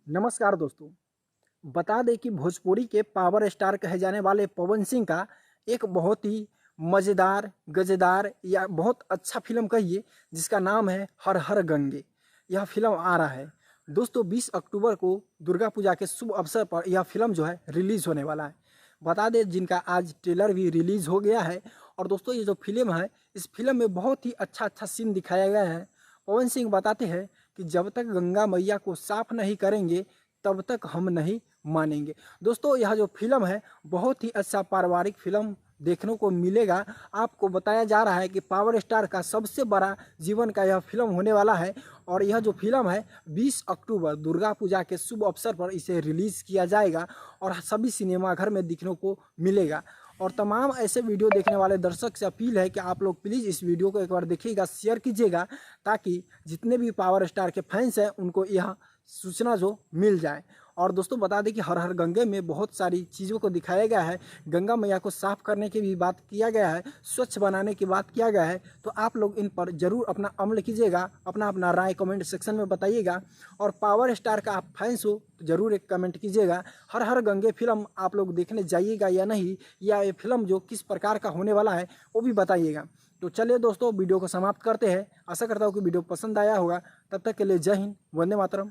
नमस्कार दोस्तों। बता दें कि भोजपुरी के पावर स्टार कहे जाने वाले पवन सिंह का एक बहुत ही मज़ेदार, गज़ेदार या बहुत अच्छा फ़िल्म कहिए जिसका नाम है हर हर गंगे। यह फ़िल्म आ रहा है दोस्तों 20 अक्टूबर को दुर्गा पूजा के शुभ अवसर पर यह फ़िल्म जो है रिलीज़ होने वाला है। बता दें जिनका आज ट्रेलर भी रिलीज़ हो गया है। और दोस्तों ये जो फ़िल्म है, इस फ़िल्म में बहुत ही अच्छा सीन दिखाया गया है। पवन सिंह बताते हैं कि जब तक गंगा मैया को साफ नहीं करेंगे तब तक हम नहीं मानेंगे। दोस्तों यह जो फ़िल्म है बहुत ही अच्छा पारिवारिक फ़िल्म देखने को मिलेगा। आपको बताया जा रहा है कि पावर स्टार का सबसे बड़ा जीवन का यह फ़िल्म होने वाला है। और यह जो फ़िल्म है 20 अक्टूबर दुर्गा पूजा के शुभ अवसर पर इसे रिलीज़ किया जाएगा और सभी सिनेमाघर में देखने को मिलेगा। और तमाम ऐसे वीडियो देखने वाले दर्शक से अपील है कि आप लोग प्लीज़ इस वीडियो को एक बार देखिएगा, शेयर कीजिएगा, ताकि जितने भी पावर स्टार के फैंस हैं उनको यह सूचना जो मिल जाए। और दोस्तों बता दें कि हर हर गंगे में बहुत सारी चीज़ों को दिखाया गया है। गंगा मैया को साफ़ करने की भी बात किया गया है, स्वच्छ बनाने की बात किया गया है। तो आप लोग इन पर ज़रूर अपना अमल कीजिएगा, अपना राय कमेंट सेक्शन में बताइएगा। और पावर स्टार का आप फैंस हो तो ज़रूर एक कमेंट कीजिएगा। हर हर गंगे फिल्म आप लोग देखने जाइएगा या नहीं, या ये फिल्म जो किस प्रकार का होने वाला है वो भी बताइएगा। तो चलिए दोस्तों वीडियो को समाप्त करते हैं। आशा करता हूँ कि वीडियो पसंद आया होगा। तब तक के लिए जय हिंद, वंदे मातरम।